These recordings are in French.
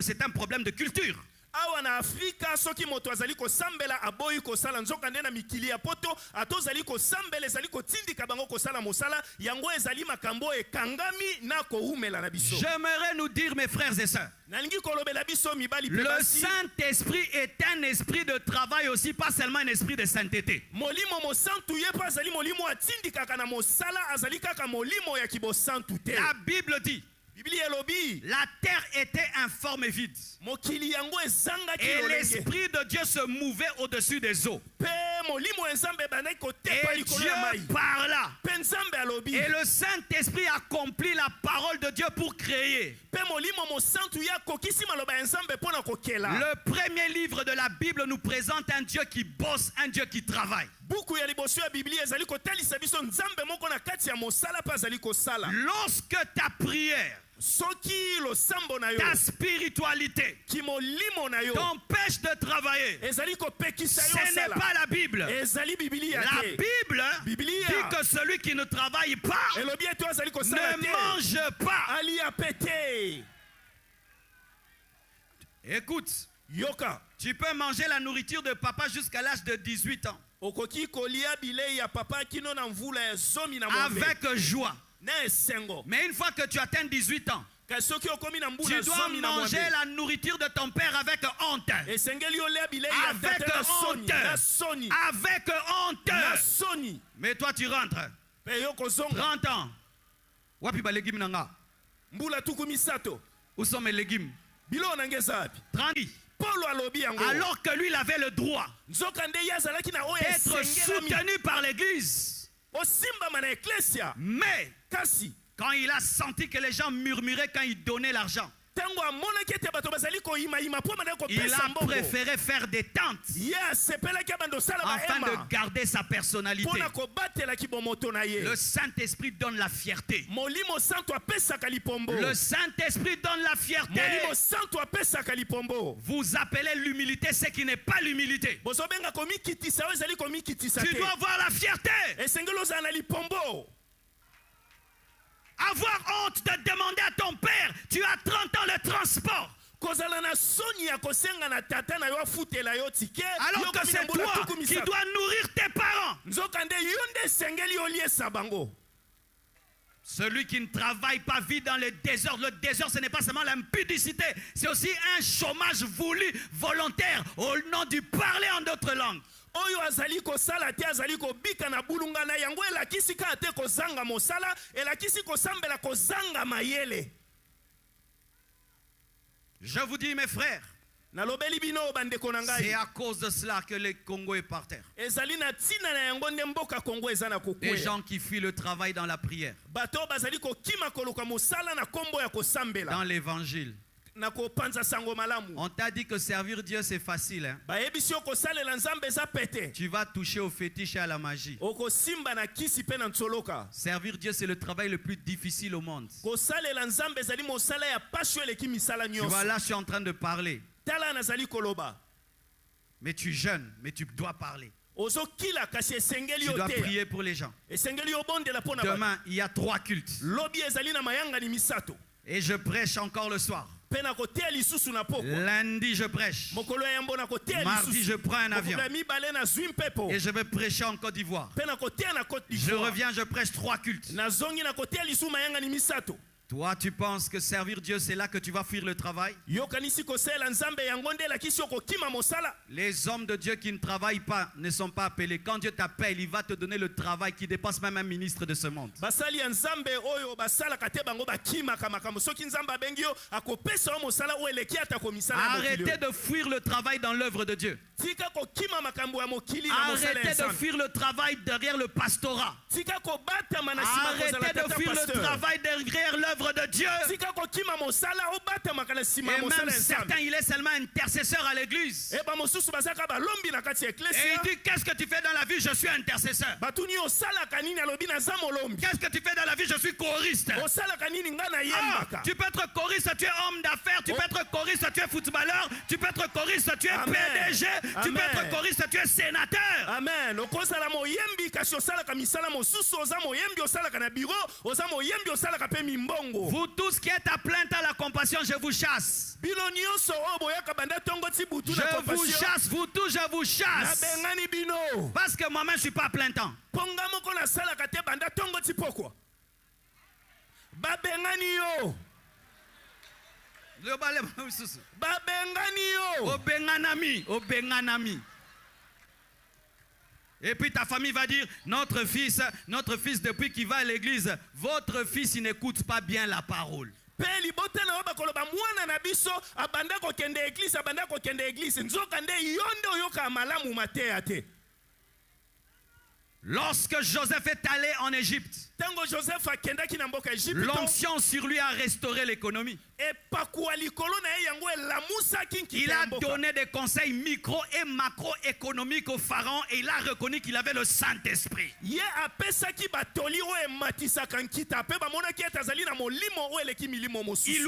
c'est un problème de culture. Awa na Afrika soki moto azali ko sambela aboyi ko sala nzoka ndena mikili ya poto atozali ko sambela ezali ko tindika bango ko sala mosala yango ezali makambo ekangami na ko umela na biso. J'aimerais nous dire, mes frères et sœurs, Nalingi kolobela biso mibali pe le basi. Saint-Esprit est un esprit de travail aussi, pas seulement un esprit de sainteté. Molimo mo santu ye pa azali molimo atindika kana mosala azali kaka molimo ya kibo santu te. La Bible dit, Biblia elobi la terre était informe et vide. mokili yango ezanga ki Et lolenge. l'Esprit de Dieu se mouvait au-dessus des eaux. Pe molimo nzambe bandaki kotepa Et likolo Dieu ya mai. parla. Pe nzambe alobi. Et le Saint-Esprit accomplit la parole de Dieu pour créer. Pe molimo mo santu ya kokisi maloba ya nzambe pona kokela. Le premier livre de la Bible nous présente un Dieu qui bosse, un Dieu qui travaille. Buku ya liboso ya Biblia ezali kotalisa biso nzambe moko na kati ya mosala pa azali kosala. Lorsque ta prière, Soki lo sambo na yo, ta spiritualité ki molimo na yo, t'empêche de travailler, ezali kopekisa yo ce n'est sala. pas la Bible. Ezali Biblia La te. Bible Biblia dit que celui qui ne travaille pas elobi eto azali kosala ne te. mange pas. Ali apete. Écoute, Yoka. tu peux manger la nourriture de papa jusqu'à l'âge de 18 ans Okoki kolia bilei ya papa kino na mvula ya zomi na mwambe. avec joie. Na esengo. Mais une fois que tu atteins 18 ans, Soki okomi na tu mbula dois zomi na manger mwambe. la nourriture de ton père avec honte. Esengeli olia bilei ya Avec tata na soni. honte. Na soni. Avec honte. Na soni. Mais toi tu rentres. Pe yo kozonga. 30 ans. Wapi ba légumes nanga? Mbula tuku misato. Où sont mes légumes? Bilo na ngeza api. 30. Paulo alobi yango. Alors que lui il avait le droit Nzoka nde yazalaki na oyo d'être esengelami. soutenu par l'église. Osimba na eklesia. Mais Kasi. quand il a senti que les gens murmuraient quand il donnait l'argent, Tango amonaki ete bato bazali koyima po mana il kopesa a mbongo. préféré faire des tentes Ye asepelaki abanda osala afin bahema. de garder sa personnalité. Pona kobatelaki bomoto na ye. Le Saint-Esprit donne la fierté. Molimo santo apesaka lipombo. Le Saint-Esprit donne la fierté. Molimo santo apesaka lipombo. Vous appelez l'humilité ce qui n'est pas l'humilité. Bozobenga komikitisa oyo ezali komikitisa Tu te. dois avoir la fierté. Esengeli ozala na lipombo. Avoir honte de demander à ton père, tu as 30 ans le transport. Kozala na soni ya kosenga na tata na yo afutela yo tike. Alors que c'est toi qui dois nourrir tes parents. Nzokande yo nde esengeli oliesa bango. Celui qui ne travaille pas vit dans le désordre. Le désordre, ce n'est pas seulement l'impudicité, c'est aussi un chômage voulu, volontaire, au nom du parler en d'autres langues. Oyo azali kosala te azali kobika na bulunga na yango elakisi ka te kozanga mosala elakisi kosambela kozanga mayele. Je vous dis, mes frères, Nalobeli bino bandeko na c'est ngai. à cause de cela que le Congo est par terre. Ezali na tina na yango nde mboka Kongo eza na Des kokwea. gens qui fuient le travail dans la prière, Bato bazali kokima koluka mosala na kombo ya kosambela. dans l'évangile. Na kopanza sango malamu. On t'a dit que servir Dieu c'est facile, hein? Bayebisi yo kosalela nzambe eza pete. Tu vas toucher au fétiche et à la magie. Okosimba na kisi pe na ntsoloka. Servir Dieu c'est le travail le plus difficile au monde. Kosalela nzambe ezali mosala ya pasho eleki misala Tu vois, nyonso. là je suis en train de parler. Tala nazali koloba. Mais tu jeûnes, mais tu dois parler. Ozokila kasi esengeli Tu yo dois te. prier pour les gens. Esengeli yo bondela pona ba. Demain, il y a 3 cultes. Lobi ezali na mayanga ni misato. Et je prêche encore le soir. Pena kotea lisusu na poko. Lundi, je prêche. Mokolo ya yambo na kotea Mardi, lisusu. je prends un avion. Mokolo ya mibale na zwi mpepo. Et je vais prêcher en Côte d'Ivoire. Pena kotea na Côte Je d'Ivoire. reviens, je prêche 3 cultes. Na zongi na kotea lisusu mayanga ni misato. Toi, tu penses que servir Dieu, c'est là que tu vas fuir le travail? Yo kanisi kosela nzambe yango nde lakisi yo kokima mosala. Les hommes de Dieu qui ne travaillent pas ne sont pas appelés. Quand Dieu t'appelle, il va te donner le travail qui dépasse même un ministre de ce monde. Basali ya nzambe oyo basala kate bango bakima makambo. Soki nzambe abengi yo akopesa yo mosala o eleki ata komisala ya mokili. Arrêtez de fuir le travail dans l'œuvre de Dieu. Tika kokima makambo ya mokili na mosala ya Arrêtez de nzambe. fuir le travail derrière le pastorat. Tika kobatama na sima kozala Arrêtez de tata fuir le pasteur. travail derrière l'œuvre de Dieu. Tika kokima mosala obatama na sima Et mosala même ya certains, nzambe. il est seulement intercesseur à l'église. Eba mosusu bazaka balombi na kati ya Et eklesia. il dit, qu'est-ce que tu fais dans la vie? Je suis intercesseur. Batuni osalaka nini alobi naza molombi. Qu'est-ce que tu fais dans la vie? Je suis choriste. Osalaka nini nga na Ah, yembaka. tu peux être choriste, tu es homme d'affaires, tu peux être choriste, tu es footballeur, tu peux être choriste, tu es Amen. PDG, tu peux Amen. être choriste, tu es sénateur. Amen. Okozala moyembi kasi osalaka misala mosusu oza moyembi osalaka na biro oza moyembi osalaka pe mimbongo. tongo. Vous tous qui êtes à plein temps à la compassion, je vous chasse. Bino nyonso oyo boyaka banda tongo ti butu na Je vous compassion. chasse, vous tous, je vous chasse. Nabengani bino. Parce que moi-même, je ne suis pas à plein temps. Ponga moko na salaka te banda tongo ti pokwa. Babengani yo. Babengani yo. Obenganami, Obenganami. Et puis ta famille va dire, notre fils depuis qu'il va à l'église, votre fils il n'écoute pas bien la parole. Pe libota na bakoloba mwana na biso abanda ko kende église nzoka nde yonde oyoka malamu mateya te. Lorsque Joseph est allé en Égypte, Tango Joseph akendaki na mboka Égypte, l'onction sur lui a restauré l'économie. Il a donné des conseils micro et macroéconomiques au pharaon et il a reconnu qu'il avait le Saint-Esprit. Il lui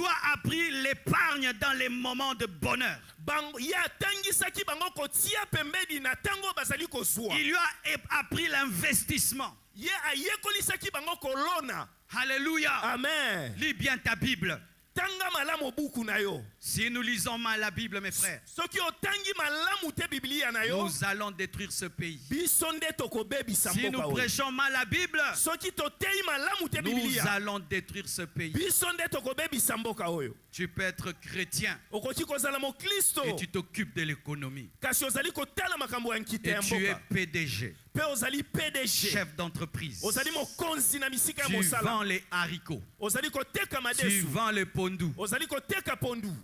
a appris l'épargne dans les moments de bonheur. Il lui a appris l'investissement. Alléluia. Amen. Lis bien ta Bible. Si nous lisons mal la Bible, mes frères, nous allons détruire ce pays. Si nous prêchons mal la Bible, nous allons détruire ce pays. Tu peux être chrétien et tu t'occupes de l'économie. Et tu es PDG. Chef d'entreprise. Tu vends les haricots. Tu vends les pondous. Vous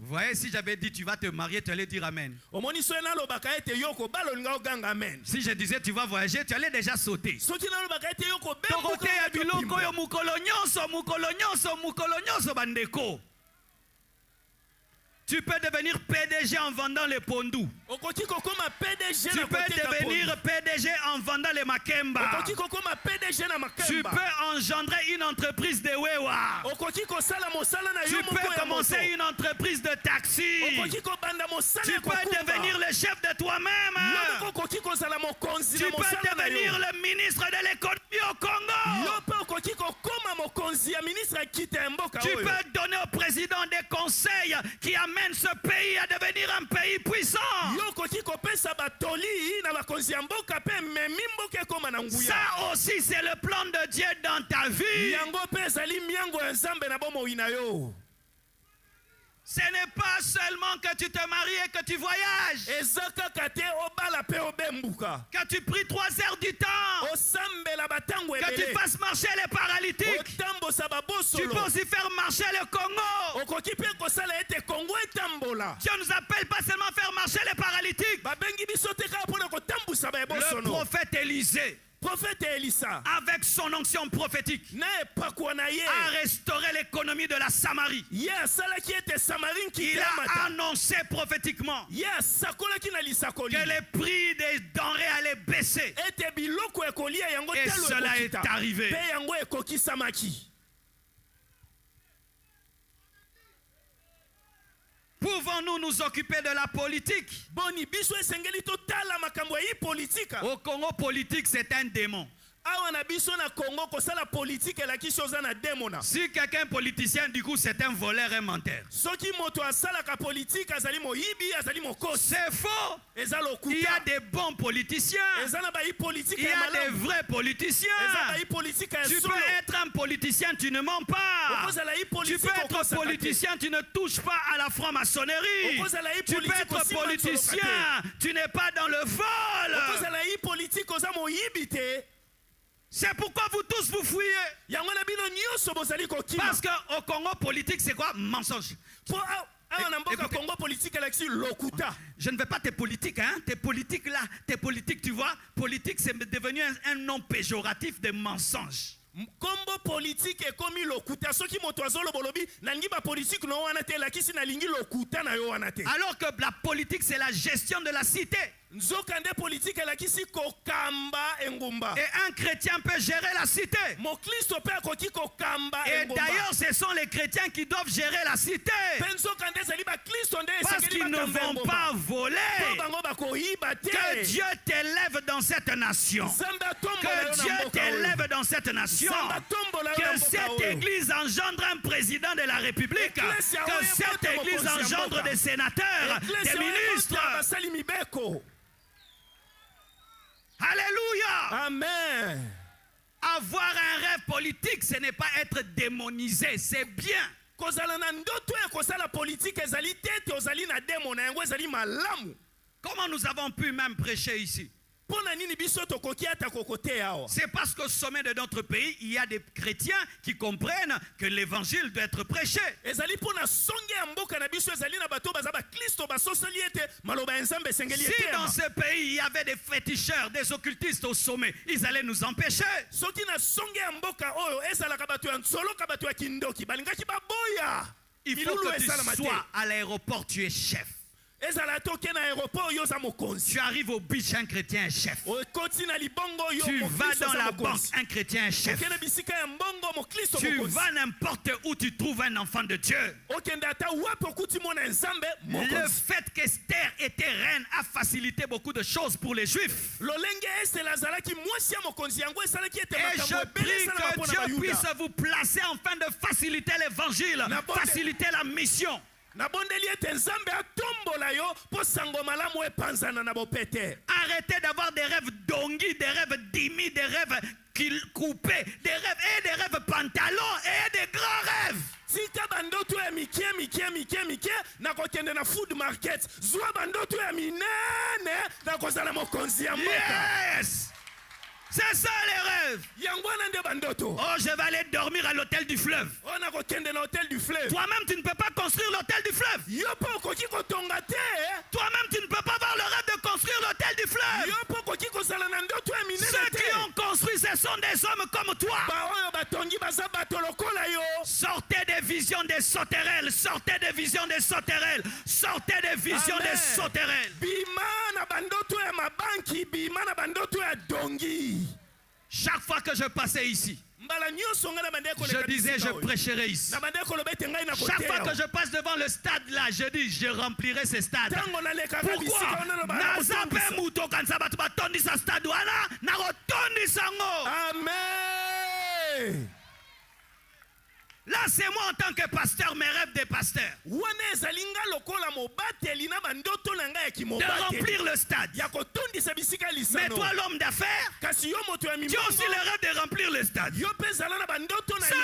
voyez, si j'avais dit tu vas te marier, tu allais dire Amen. Si je disais tu vas voyager, tu allais déjà sauter. Tu peux devenir PDG en vendant les pondous. Tu peux devenir PDG en vendant les makemba. Tu peux engendrer une entreprise de wewa. Tu peux commencer une entreprise de taxi. Tu peux devenir le chef de toi-même. Tu peux devenir le ministre de l'économie au Congo. Tu peux donner au président des conseils qui amènent ce pays à devenir un pays puissant. Ça aussi c'est le plan de Dieu dans ta vie. Ce n'est pas seulement que tu te maries et que tu voyages. Que tu pries 3 heures du temps. Que tu fasses marcher les paralytiques. Tu peux aussi faire marcher le Congo. Dieu nous appelle pas seulement à faire marcher les paralytiques. Le prophète Élisée, avec son onction prophétique, a restauré l'économie de la Samarie. Il a annoncé prophétiquement que les prix des denrées allaient baisser. Et cela est arrivé. Pouvons-nous nous occuper de la politique? Au Congo, politique, c'est un démon. Si quelqu'un est politicien, du coup, c'est un voleur, un menteur. C'est faux. Il y a des bons politiciens. Il y a des vrais politiciens. Tu peux être un politicien, tu ne mens pas. Tu peux être politicien, tu ne touches pas à la franc-maçonnerie. Tu peux être politicien, tu n'es pas dans le vol. C'est pourquoi vous tous vous fouillez. Parce qu'au Congo, politique, c'est quoi? Mensonge. Je ne veux pas tes politiques, hein? Tes politiques là, tes politiques, tu vois, politique c'est devenu un nom péjoratif de mensonge. Combo politique est comme lokuta. Ceux qui m'ont bolobi, nangi ba politique no wana te la kisi na lingi lokuta na yo wana te. Alors que la politique c'est la gestion de la cité. Nzokande politique la kisi kokamba engumba. Et un chrétien peut gérer la cité. Mon Christ peut koki kokamba et d'ailleurs ce sont les chrétiens qui doivent gérer la cité. Parce qu'ils ne vont pas voler. Que Dieu t'élève dans cette nation. Que Dieu t'élève dans cette nation. Que cette église engendre un président de la République. Que cette église engendre des sénateurs, des ministres. Alléluia. Amen. Avoir un rêve politique, ce n'est pas être démonisé, c'est bien. Comment nous avons pu même prêcher ici? C'est parce qu'au sommet de notre pays, il y a des chrétiens qui comprennent que l'évangile doit être prêché. Si dans ce pays, il y avait des féticheurs, des occultistes au sommet, ils allaient nous empêcher. Il faut que tu sois à l'aéroport, tu es chef. Tu arrives au beach, un chrétien est chef. Tu vas dans la banque, un chrétien est chef. Tu vas n'importe où, tu trouves un enfant de Dieu. Le fait qu'Esther était reine a facilité beaucoup de choses pour les Juifs. Et je prie que Dieu puisse vous placer afin de faciliter l'évangile, faciliter la mission. Arrêtez d'avoir des rêves dongis, des rêves dimi, des rêves coupés, des rêves et des rêves pantalons et des grands rêves. Yes! C'est ça les rêves. Oh, je vais aller dormir à l'hôtel du fleuve. Toi-même, tu ne peux pas construire l'hôtel du fleuve. Toi-même, tu ne peux pas avoir le rêve de construire l'hôtel du fleuve. Ceux qui ont construit, ce sont des hommes comme toi. Sortez des visions des sauterelles. Sortez des visions des sauterelles. Sortez des visions des sauterelles. Chaque fois que je passais ici, je disais je prêcherai ici. Chaque fois que je passe devant le stade là, je dis je remplirai ce stade. Pourquoi? Amen. Là, c'est moi en tant que pasteur, mes rêves des pasteurs. De remplir le stade. Mais toi, l'homme d'affaires, tu as aussi le rêve de remplir le stade. Ça,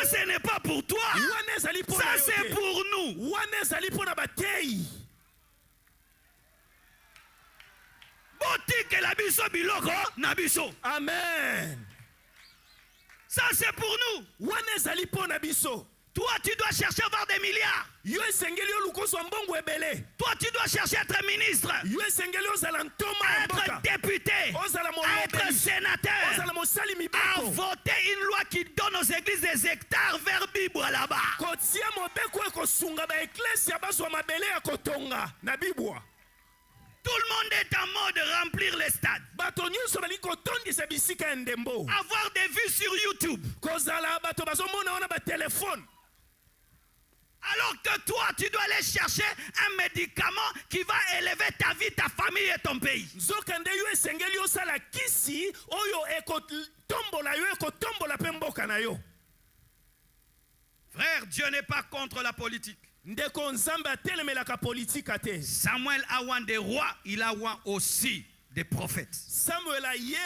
ce n'est pas pour toi. Ça, c'est pour nous. Boutique la biso biloko na biso. Amen. Ça c'est pour nous. Toi tu dois chercher à avoir des milliards. Toi tu dois chercher à être ministre, à être député, à être sénateur, à voter une loi qui donne aux églises des hectares vers Bible là-bas. Tout le monde est en mode remplir les stades. Avoir des vues sur YouTube. Alors que toi, tu dois aller chercher un médicament qui va élever ta vie, ta famille et ton pays. Frère, Dieu n'est pas contre la politique. Samuel a oué des rois, il a oué aussi des prophètes. Samuel a il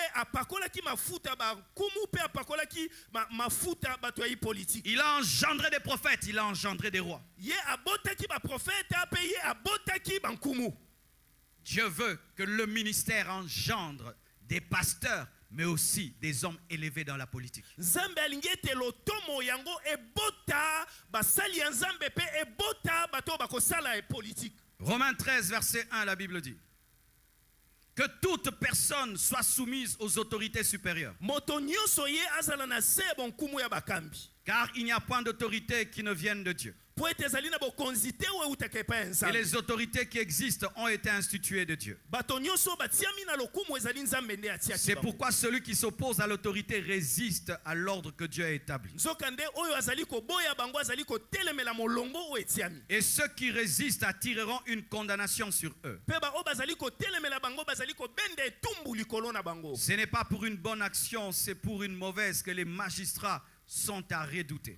a engendré des prophètes, il a engendré des rois. Dieu veut que le ministère engendre des pasteurs, mais aussi des hommes élevés dans la politique. Romains 13, verset 1, la Bible dit que toute personne soit soumise aux autorités supérieures. Car il n'y a point d'autorité qui ne vienne de Dieu. Et les autorités qui existent ont été instituées de Dieu. C'est pourquoi celui qui s'oppose à l'autorité résiste à l'ordre que Dieu a établi. Et ceux qui résistent attireront une condamnation sur eux. Ce n'est pas pour une bonne action, c'est pour une mauvaise que les magistrats sont à redouter.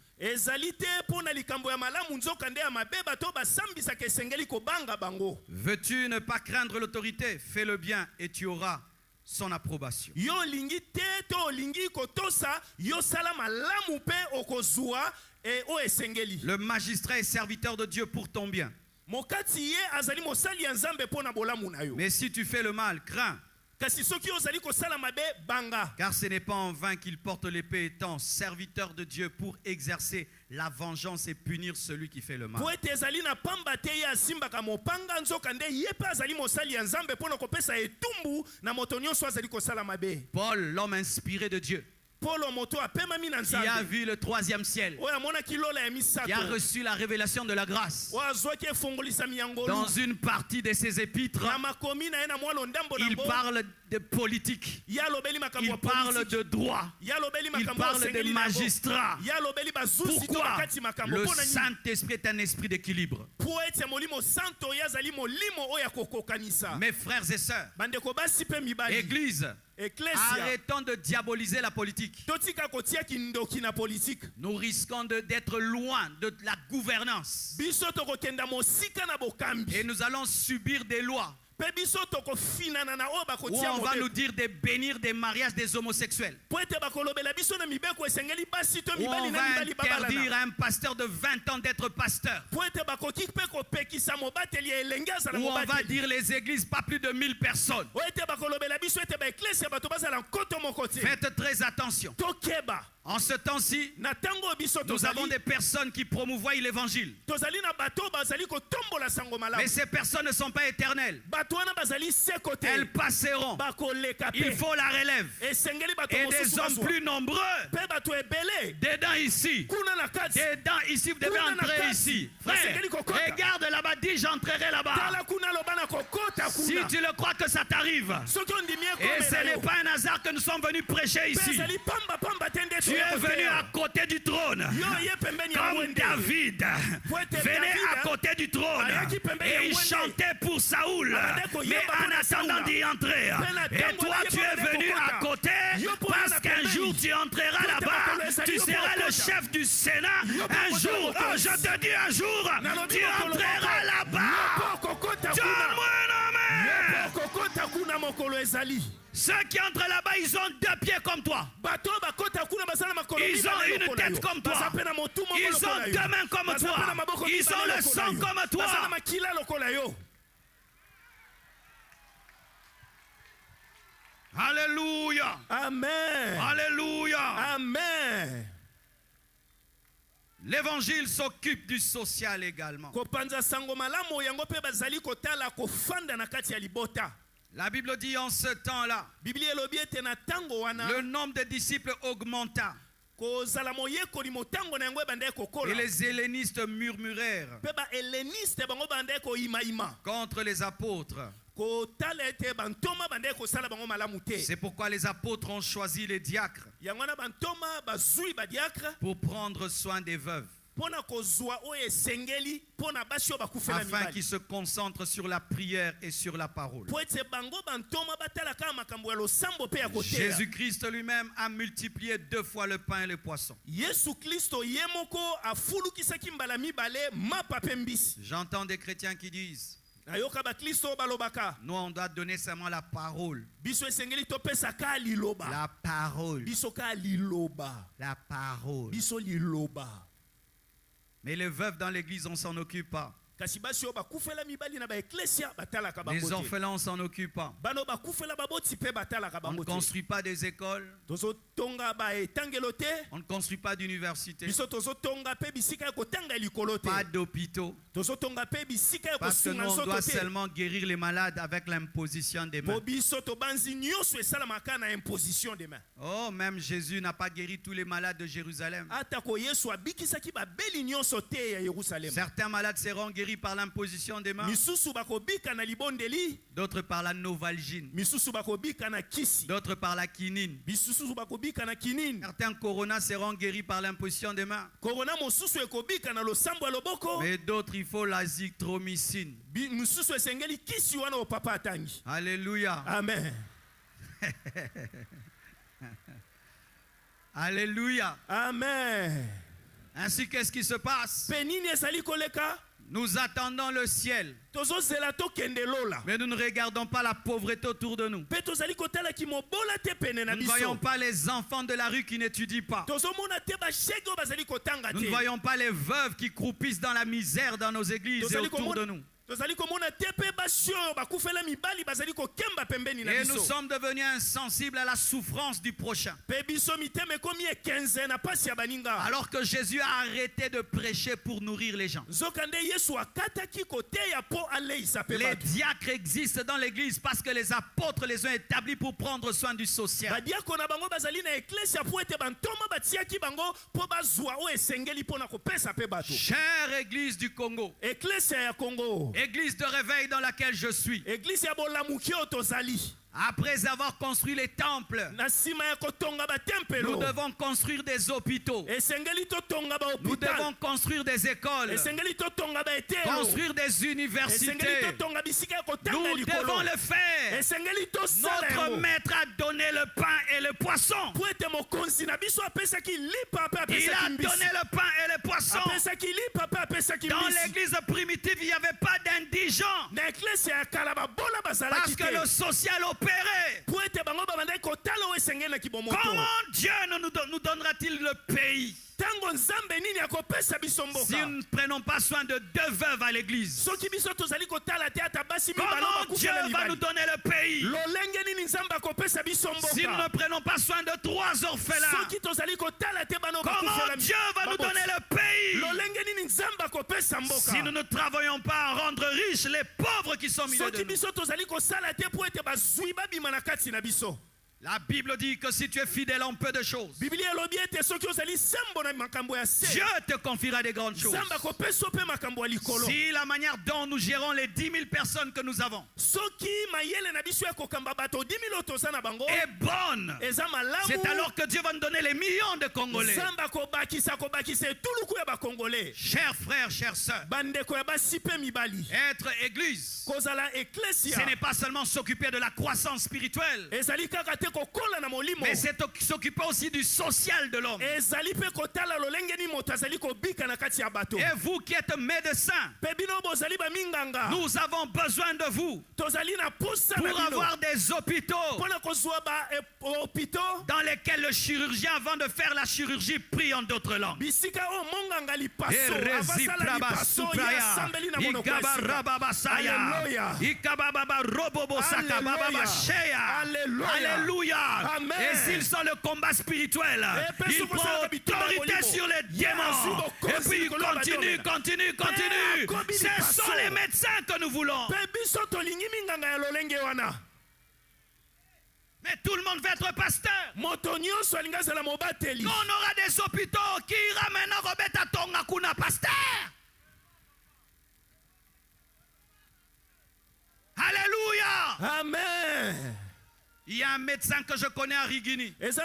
Veux-tu ne pas craindre l'autorité? Fais le bien et tu auras son approbation. Le magistrat est serviteur de Dieu pour ton bien. Mais si tu fais le mal, crains. Car ce n'est pas en vain qu'il porte l'épée étant serviteur de Dieu pour exercer la vengeance et punir celui qui fait le mal. Paul, l'homme inspiré de Dieu, qui a vu le troisième ciel, qui a reçu la révélation de la grâce, dans une partie de ses épîtres, il parle de politique, il parle de droit, il parle de magistrats. Pourquoi? Le Saint-Esprit est un esprit d'équilibre. Mes frères et sœurs, Église, arrêtons de diaboliser la politique. Nous risquons d'être loin de la gouvernance. Et nous allons subir des lois où on va nous dire de bénir des mariages des homosexuels. Où on va interdire à un pasteur de 20 ans d'être pasteur. Où on va dire les églises pas plus de 1000 personnes. Faites très attention. En ce temps-ci, nous avons des personnes qui promouvoient l'évangile. Mais ces personnes ne sont pas éternelles. Elles passeront. Il faut la relève. Et des hommes plus nombreux. Dedans ici. Dedans ici, vous devez entrer ici. Frère, regarde là-bas, dis j'entrerai là-bas. Si tu le crois que ça t'arrive. Et ce n'est pas un hasard que nous sommes venus prêcher ici. Tu es venu à côté du trône, comme David. Venez à côté du trône. Et il chantait pour Saoul. Mais en attendant d'y entrer. Et toi, tu es venu à côté parce qu'un jour tu entreras là-bas. Tu seras le chef du Sénat. Un jour, oh, je te dis un jour, tu entreras là-bas. Donne-moi un amen. Ceux qui entrent là-bas, ils ont 2 pieds comme toi. Ils ont une tête comme toi. Ils ont 2 mains comme toi. Ils ont le sang comme toi. Alléluia. Amen. Alléluia. Amen. L'évangile s'occupe du social également. La Bible dit en ce temps-là, le nombre de disciples augmenta. Et les hellénistes murmurèrent contre les apôtres. C'est pourquoi les apôtres ont choisi les diacres pour prendre soin des veuves, afin qu'ils se concentrent sur la prière et sur la parole. Jésus-Christ lui-même a multiplié 2 fois le pain et le poisson. J'entends des chrétiens qui disent, nous on doit donner seulement la parole. La parole. La parole. Mais les veuves dans l'église, on s'en occupe pas. Les orphelins s'en occupent pas. On ne construit pas des écoles. On ne construit pas d'universités. Pas d'hôpitaux. Parce que nous, on doit seulement guérir les malades avec l'imposition des mains. Oh, même Jésus n'a pas guéri tous les malades de Jérusalem. Certains malades seront guéris par l'imposition des mains. D'autres par la novalgine. D'autres par la quinine. Certains coronas seront guéris par l'imposition des mains. Mais d'autres, il faut l'azithromycine. Alléluia. Amen. Alléluia. Amen. Ainsi, qu'est-ce qui se passe? Nous attendons le ciel. Mais nous ne regardons pas la pauvreté autour de nous. Nous ne voyons pas les enfants de la rue qui n'étudient pas. Nous ne voyons pas les veuves qui croupissent dans la misère dans nos églises et autour de nous. Et nous sommes devenus insensibles à la souffrance du prochain. Alors que Jésus a arrêté de prêcher pour nourrir les gens. Les diacres existent dans l'église parce que les apôtres les ont établis pour prendre soin du social. Chère église du Congo, église de réveil dans laquelle je suis, après avoir construit les temples, nous devons construire des hôpitaux. Nous devons construire des écoles, construire des universités. Nous devons le faire. Notre maître a donné le pain et le poisson. Il a donné le pain et le poisson. Dans l'église primitive, il n'y avait pas d'indigents. Parce que le social opérait. Comment Dieu nous donnera-t-il le pays si nous ne prenons pas soin de 2 veuves à l'église? Comment Dieu va nous donner le pays si nous ne prenons pas soin de 3 orphelins? Comment Dieu va nous donner le pays si nous ne travaillons pas à rendre riches les pauvres qui sont au milieu de nous? La Bible dit que si tu es fidèle en peu de choses, Dieu te confiera des grandes choses. Si la manière dont nous gérons les 10 000 personnes que nous avons est bonne, c'est alors que Dieu va nous donner les millions de Congolais. Chers frères, chères sœurs, être église, ce n'est pas seulement s'occuper de la croissance spirituelle, mais c'est s'occuper aussi du social de l'homme. Et vous qui êtes médecins, nous avons besoin de vous pour avoir des hôpitaux dans lesquels le chirurgien, avant de faire la chirurgie, prie en d'autres langues. Alléluia. Amen. Et s'ils sont le combat spirituel, ils prennent autorité sur les démons. Et puis ils continuent. Ce sont les médecins que nous voulons. Mais tout le monde veut être pasteur. On aura des hôpitaux qui ramènent Robert Tonga Kuna pasteur. Alléluia. Amen. Il y a un médecin que je connais à Rigini. Cet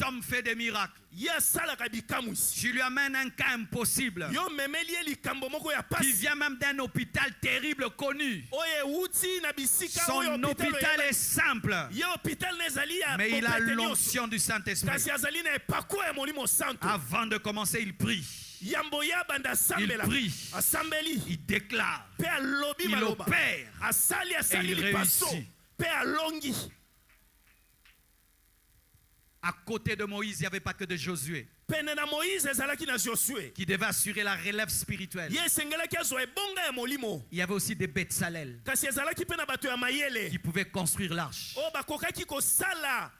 homme fait des miracles. Je lui amène un cas impossible qui vient même d'un hôpital terrible connu. Son hôpital est simple, mais il a l'onction du Saint-Esprit. Avant de commencer, il prie. Il prie, il déclare, il opère et il réussit. À côté de Moïse, il n'y avait pas que de Josué pene na Moïse ezalaki na Josué qui devait assurer la relève spirituelle. ye esengelaki azwa ebonga ya molimo Il y avait aussi des Betsalel kasi ezalaki mpe na bato ya mayele qui pouvaient construire l'arche, oyo bakokaki kosala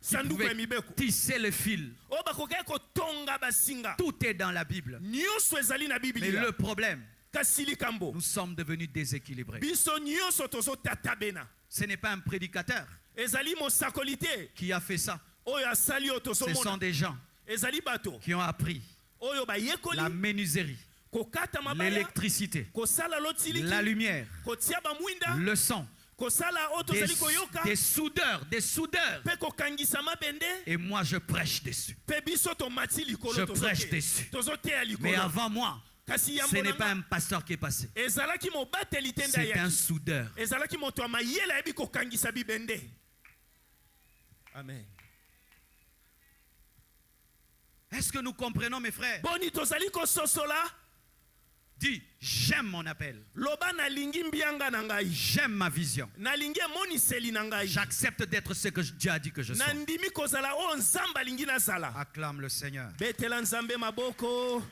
qui sanduku ya pouvaient mibeko tisser le fil. oyo bakokaki kotonga basinga Tout est dans la Bible. nyonso ezali na Mais biblia le problème, kasi likambo nous sommes devenus déséquilibrés. biso nyonso tozotatabena Ce n'est pas un prédicateur ezali mosakoli te qui a fait ça. oyo asali oyo Ce sont tozomona des gens ezali bato qui ont appris oyo bayekoli la menuiserie, kokata mabaya l'électricité, kosala lotiliki la lumière, kotia bamwinda le son, kosala oyo tozali koyoka des soudeurs. mpe kokangisa mabende Et moi, je prêche dessus. mpe biso tomati Je likolo prêche dessus. tozoteya Mais likolo avant moi, kasi ce yambo n'est pas na un pasteur qui est passé. ezalaki mobateli te nde C'est un ayaki soudeur. ezalaki moto ya mayele ayebi kokangisa bibende amen Est-ce que nous comprenons, mes frères? boni tozali kososola Dis, j'aime mon appel. loba nalingi mbianga na ngai J'aime ma vision. nalingi emoniseli na ngai J'accepte d'être ce que Dieu a dit que je sois. nandimi kozala oyo nzambe alingi nazala Acclame le Seigneur. betela nzambe maboko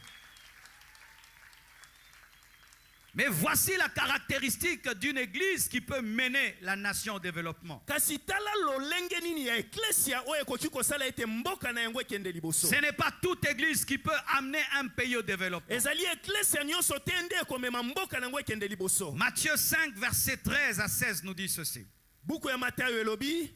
Mais voici la caractéristique d'une église qui peut mener la nation au développement. kasi tala lolenge nini ya eklesia oyo ekoki kosala ete mboka na yango ekende liboso Ce n'est pas toute église qui peut amener un pays au développement. ezali eklesia nyonso te nde ekomema mboka na yango ekende liboso Matthieu 5, verset 13 à 16 nous dit ceci. buku ya matayo elobi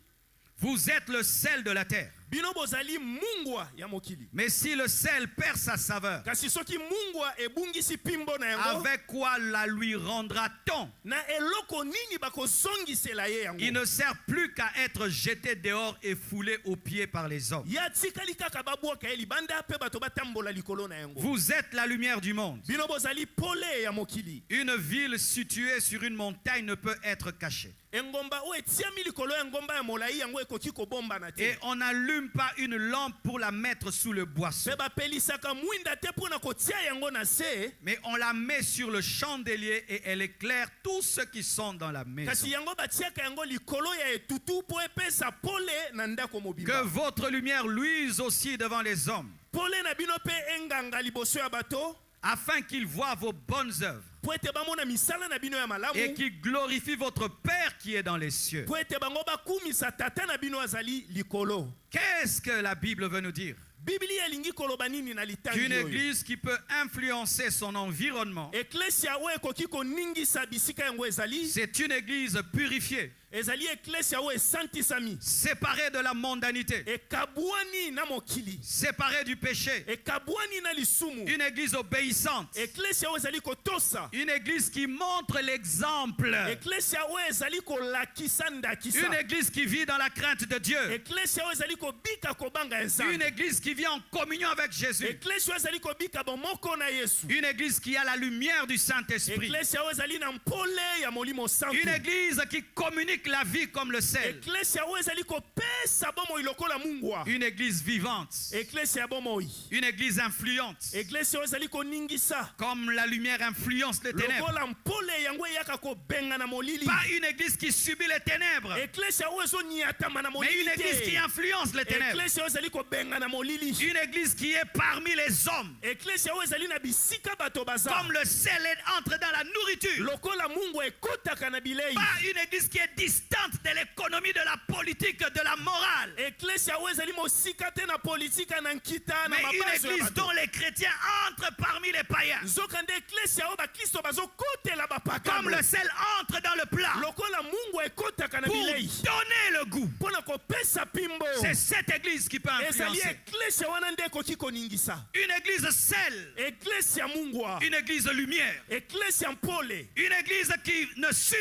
Vous êtes le sel de la terre. bino bozali mungwa ya mokili Mais si le sel perd sa saveur, kasi soki mungwa ebungisi pimbo na yango avec quoi la lui rendra-t-on? na eloko nini bakozongisela ye yango Il ne sert plus qu'à être jeté dehors et foulé aux pieds par les hommes. ya tikali kaka babwaka ye libanda mpe bato batambola likolo na yango Vous êtes la lumière du monde. bino bozali pole ya mokili Une ville située sur une montagne ne peut être cachée. engomba oyo etiami likolo ya ngomba ya molai yango ekoki kobombana Et te on n'allume pas une lampe pour la mettre sous le boisseau, mpe bapelisaka mwinda te mpo na kotia yango na se mais on la met sur le chandelier et elle éclaire tous ceux qui sont dans la maison. kasi yango batiaka yango likolo ya etutu mpo epesa pole na ndako Que mobimba votre lumière luise aussi devant les hommes, pole na bino mpe enganga liboso ya bato afin qu'ils voient vos bonnes œuvres mpo ete bamona misala na bino ya malamu et qu'ils glorifient votre Père qui est dans les cieux. mpo ete bango bakumisa tata na bino azali likolo Qu'est-ce que la Bible veut nous dire? biblia elingi koloba nini na litangi Qu'une oyo église qui peut influencer son environnement, eklesia oyo ekoki koningisa bisika yango ezali c'est une église purifiée, ezali eklesia oyo esantisami séparée de la mondanité, ekabwani na mokili séparée du péché, ekabwani na lisumu une église obéissante, eklesia oyo ezali kotosa une église qui montre l'exemple, eklesia oyo ezali kolakisa ndakisa une église qui vit dans la crainte de Dieu, eklesia oyo ezali kobika kobanga une nzambe église qui vit en communion avec Jésus, eklesia oyo ezali kobika bomoko na yesu une église qui a la lumière du Saint-Esprit, eklesia oyo ezali na mpole ya molimo santu une église qui communique la vie comme le sel, eklesia oyo ezali kopesa bomoi lokola mungwa une église vivante, eklesia ya bomoi une église influente, eklesia oyo ezali koningisa comme la lumière influence les ténèbres. lokola mpole yango eyaka kobenga na molili Pas une église qui subit les ténèbres, eklesia oyo ezoniatama na mais molili une église qui te influence les ténèbres. eklesia oyo ezali kobenga na molili Une église qui est parmi les hommes, eklesia oyo ezali na bisika bato baza comme le sel entre dans la nourriture. lokola mungu ekotaka na bilei Pas une église qui est distante de l'économie, de la politique, de la morale, eklesia oyo ezali mosika te na politika na nkita na mais une mabazo ya église bato dont les chrétiens entrent parmi les païens, nzoka nde eklesia oyo bakristo bazokotela comme bapakano le sel entre dans le plat lokola mungu ekotaka na pour bilei donner le goût. mpo na kopesa pimbo C'est cette église qui peut ezali influencer. eklesia wana nde ekoki koningisa Une église sel, eklesia mungwa une église lumière, eklesia mpole une église qui ne subit